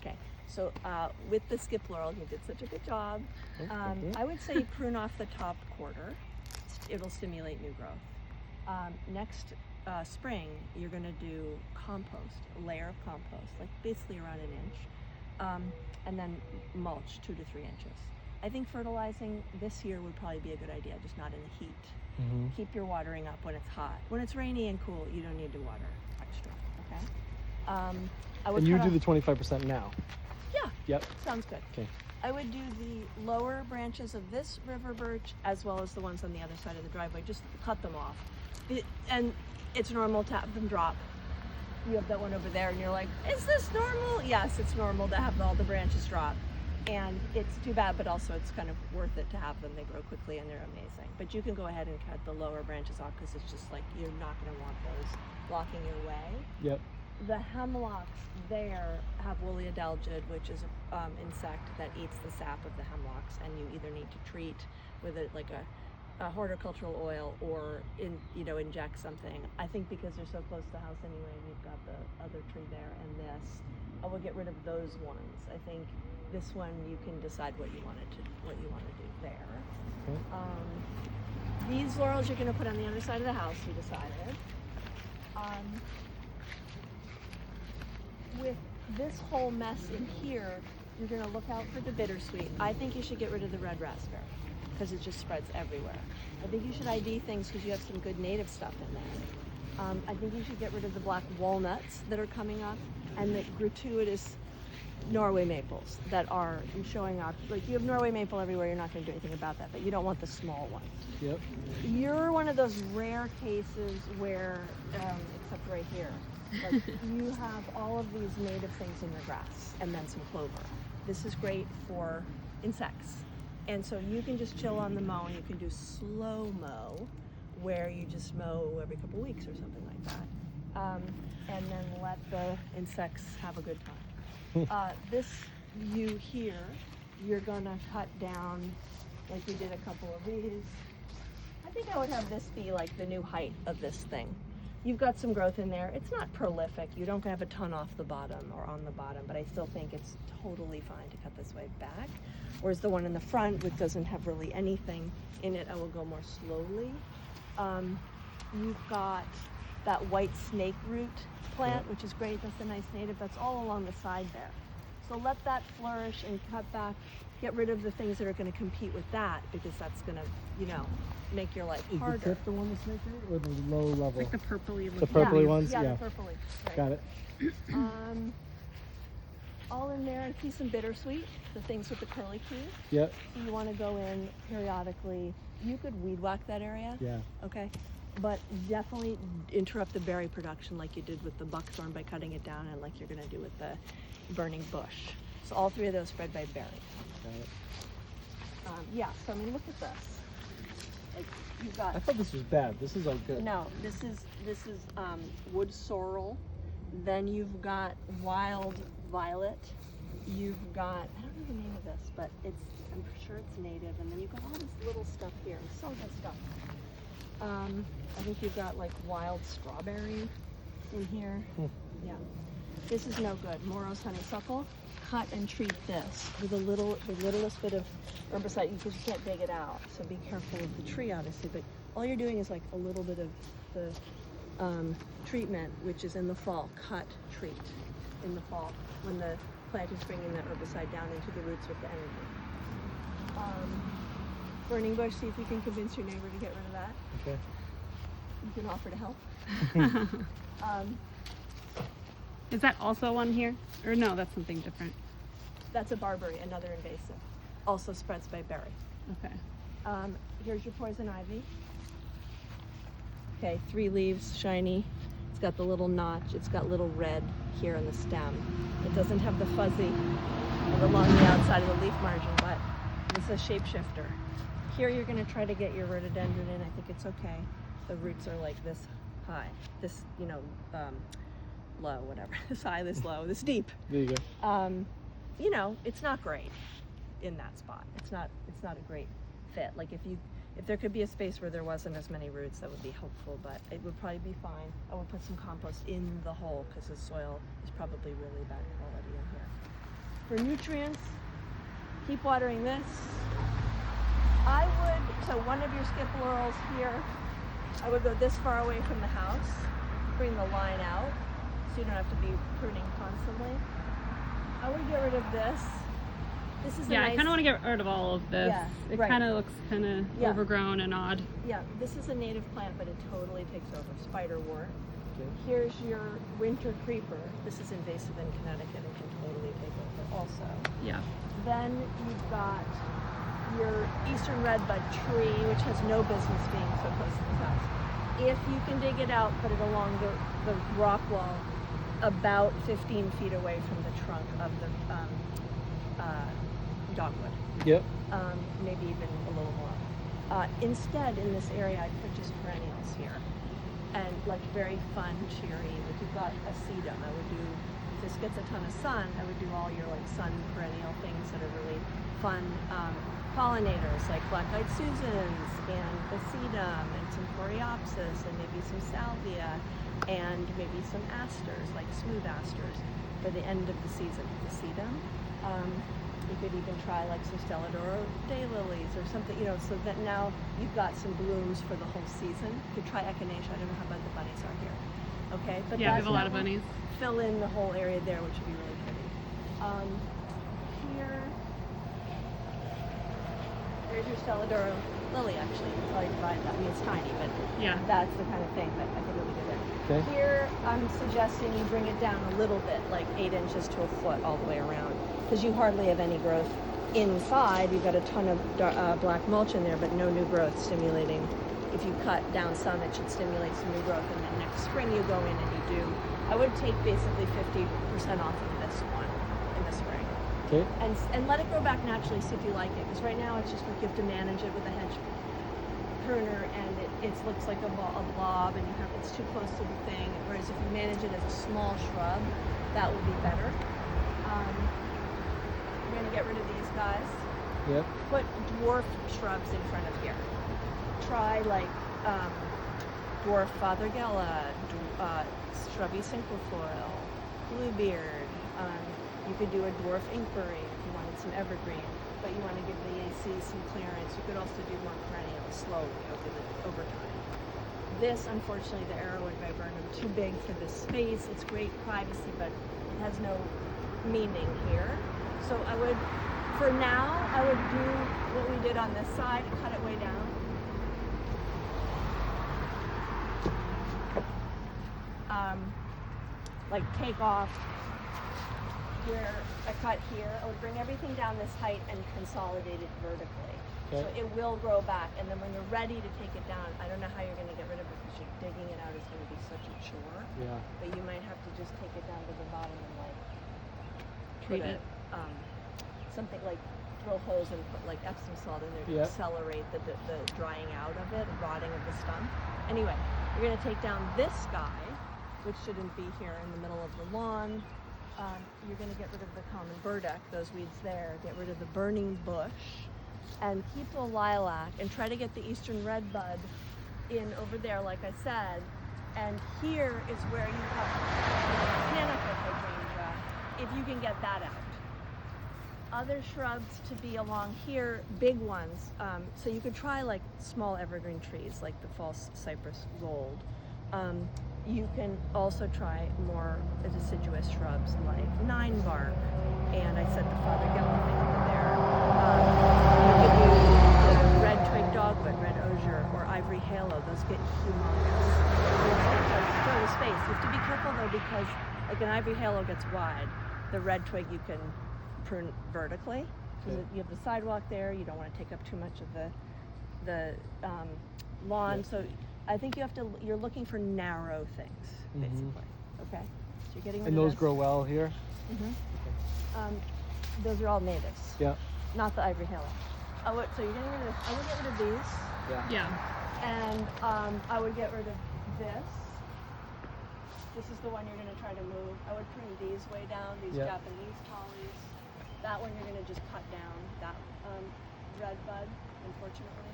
Okay, so with the skip laurel, you did such a good job. I would say prune off the top quarter. It'll stimulate new growth. Next spring, you're gonna do compost, a layer of compost, like basically around an inch, and then mulch 2 to 3 inches. I think fertilizing this year would probably be a good idea, just not in the heat. Keep your watering up when it's hot. When it's rainy and cool, you don't need to water extra, okay? I would and you do the 25% now? Yeah. Yep. Sounds good. Okay. I would do the lower branches of this river birch as well as the ones on the other side of the driveway. Just cut them off. And it's normal to have them drop. You have that one over there and you're like, is this normal? Yes, it's normal to have all the branches drop. And it's too bad, but also it's kind of worth it to have them. They grow quickly and they're amazing. But you can go ahead and cut the lower branches off because it's just like, you're not going to want those blocking your way. Yep. The hemlocks there have woolly adelgid, which is an insect that eats the sap of the hemlocks, and you either need to treat with it like a horticultural oil or inject something. I think because they're so close to the house anyway, and you've got the other tree there and this, I will get rid of those ones. I think this one you can decide what you want to do there. Okay. These laurels you're going to put on the other side of the house. You decided. With this whole mess in here, you're going to look out for the bittersweet. I think you should get rid of the red raspberry because it just spreads everywhere. I think you should ID things because you have some good native stuff in there. I think you should get rid of the black walnuts that are coming up and the gratuitous Norway maples that are showing up. Like, you have Norway maple everywhere, you're not going to do anything about that, but you don't want the small ones. Yep. You're one of those rare cases where, except right here, like, you have all of these native things in your grass and then some clover. This is great for insects. And so you can just chill on the mow, and you can do slow mow where you just mow every couple weeks or something like that. And then let the insects have a good time. This view here, you're gonna cut down like we did a couple of these. I think I would have this be like the new height of this thing. You've got some growth in there. It's not prolific. You don't have a ton off the bottom or on the bottom, but I still think it's totally fine to cut this way back. Whereas the one in the front, which doesn't have really anything in it, I will go more slowly. You've got that white snake root plant, which is great. That's a nice native. That's all along the side there. So let that flourish and cut back. Get rid of the things that are going to compete with that, because that's going to, make your life harder. Is the tip the one that's snake root or the low level? Like the purpley. The purpley ones? Yeah, the purpley. Right. Got it. All in there, I see some bittersweet, the things with the curly key. Yep. So you want to go in periodically. You could weed whack that area. Yeah. Okay. But definitely interrupt the berry production like you did with the buckthorn by cutting it down, and like you're going to do with the burning bush. So all three of those spread by berry. Got it. So I mean, look at this. You've got. I thought this was bad. This is like good. No, this is wood sorrel. Then you've got wild violet. You've got, I don't know the name of this, but I'm sure it's native. And then you've got all this little stuff here. So good stuff. I think you've got like wild strawberry in here. Yeah. This is no good. Morrow's honeysuckle. Cut and treat this with the littlest bit of herbicide, because you can't dig it out. So be careful with the tree, obviously. But all you're doing is like a little bit of the treatment, which is in the fall. Cut, treat in the fall when the plant is bringing that herbicide down into the roots with the energy. Burning bush. See if you can convince your neighbor to get rid of that. Okay. You can offer to help. Is that also one here? Or no, that's something different. That's a barberry, another invasive. Also spreads by berry. Okay. Here's your poison ivy. Okay, 3 leaves, shiny. It's got the little notch. It's got little red here on the stem. It doesn't have the fuzzy along the outside of the leaf margin, but it's a shapeshifter. Here you're going to try to get your rhododendron in. I think it's okay. The roots are like this high. This, low, whatever. This high, this low, this deep. There you go. It's not great in that spot. It's not a great fit. Like if there could be a space where there wasn't as many roots, that would be helpful, but it would probably be fine. I would put some compost in the hole because the soil is probably really bad quality in here. For nutrients, keep watering this. So one of your skip laurels here, I would go this far away from the house, bring the line out, so you don't have to be pruning constantly. I would get rid of this. This is Yeah, a nice, I kind of want to get rid of all of this. Yeah, It right. kind of looks kind of Yeah. overgrown and odd. Yeah, this is a native plant, but it totally takes over. Spiderwort. Okay. Here's your winter creeper. This is invasive in Connecticut and can totally take over also. Yeah. Then you've got your eastern redbud tree, which has no business being so close to the house. If you can dig it out, put it along the rock wall about 15 feet away from the trunk of the dogwood. Yep. Maybe even a little more. Instead, in this area, I put just perennials here. And like very fun, cheery, like you've got a sedum. I would do, if this gets a ton of sun, I would do all your like sun perennial things that are really fun. Pollinators like black-eyed Susans and the sedum and some coreopsis and maybe some salvia and maybe some asters, like smooth asters for the end of the season, the sedum. You could even try like some Stelladora daylilies or something, you know, so that now you've got some blooms for the whole season. You could try echinacea. I don't know how about the bunnies are here. Okay, but Yeah, we have a lot that of will bunnies. Fill in the whole area there, which would be really pretty. Here, there's your Stelladora lily. Actually, you probably divide that. I mean, it's tiny, but Yeah. that's the kind of thing that I think would be good there. Okay. Here, I'm suggesting you bring it down a little bit, like 8 inches to a foot all the way around, because you hardly have any growth inside. You've got a ton of black mulch in there, but no new growth stimulating. If you cut down some, it should stimulate some new growth, and then next spring you go in and you do. I would take basically 50% off of this one in the spring. Okay. And let it grow back naturally, see if you like it, because right now it's just like you have to manage it with a hedge pruner, and it looks like a blob, and it's too close to the thing. Whereas if you manage it as a small shrub, that would be better. We're gonna get rid of these guys. Yep. Put dwarf shrubs in front of here. Try like dwarf fothergilla, shrubby cinquefoil, bluebeard. You could do a dwarf inkberry if you wanted some evergreen, but you want to give the AC some clearance. You could also do more perennials slowly over time. This, unfortunately, the arrowwood viburnum, too big for this space. It's great privacy, but it has no meaning here. So I would, for now, I would do what we did on this side, cut it way down. Like take off where I cut here. I would bring everything down this height and consolidate it vertically. Okay. So it will grow back, and then when you're ready to take it down, I don't know how you're going to get rid of it because you're digging it out is going to be such a chore. Yeah. But you might have to just take it down to the bottom and like Treat put it. Something like drill holes and put like Epsom salt in there to Yep. accelerate the drying out of it, rotting of the stump. Anyway, you're going to take down this guy, which shouldn't be here in the middle of the lawn. You're going to get rid of the common burdock, those weeds there, get rid of the burning bush, and keep the lilac, and try to get the eastern redbud in over there, like I said. And here is where you have mechanical hydrangea, if you can get that out. Other shrubs to be along here, big ones. So you could try like small evergreen trees, like the false cypress gold. You can also try more deciduous shrubs like 9-bark, and I said the fothergilla thing over there. You could do the red twig dogwood, red osier, or ivory halo. Those get humongous. Go to space. You have to be careful though, because like an ivory halo gets wide. The red twig you can prune vertically. Okay. You have the sidewalk there. You don't want to take up too much of the lawn. Yeah. So I think you're looking for narrow things, basically. Okay? So you're getting rid And of those this. grow well here? Those are all natives, Yeah. not the ivory halo. So you're getting rid of, I would get rid of these, Yeah. Yeah. and I would get rid of this. This is the one you're going to try to move. I would prune these way down, these Yeah. Japanese polys. That one you're going to just cut down, that red bud, unfortunately.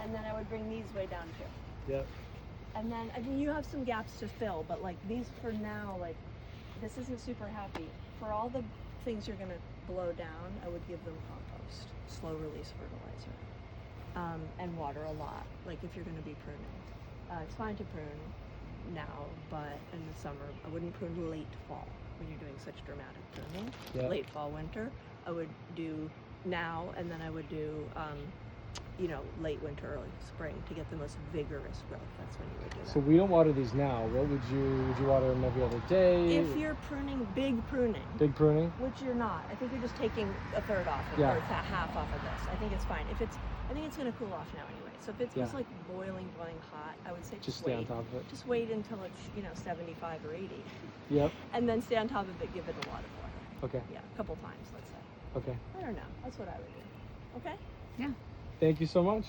And then I would bring these way down too. Yep. And then, I mean, you have some gaps to fill, but like these for now, like this isn't super happy. For all the things you're gonna blow down, I would give them compost, slow release fertilizer, and water a lot. Like if you're gonna be pruning, it's fine to prune now, but in the summer, I wouldn't prune late fall when you're doing such dramatic pruning. Yeah. Late fall, winter, I would do now, and then I would do, you know, late winter, early spring to get the most vigorous growth. That's when you would do that. So we don't water these now. What would you water them every other day? If you're pruning, big pruning, Which you're not. I think you're just taking a third off of, Yeah. or half off of this. I think it's fine. I think it's gonna cool off now anyway. So if it's just like boiling hot, I would say just stay on wait. top of it. Just wait until it's, you know, 75 or 80. Yep. And then stay on top of it, give it a lot of water. Okay. Yeah, a couple times, let's say. Okay. I don't know. That's what I would do. Okay? Yeah. Thank you so much.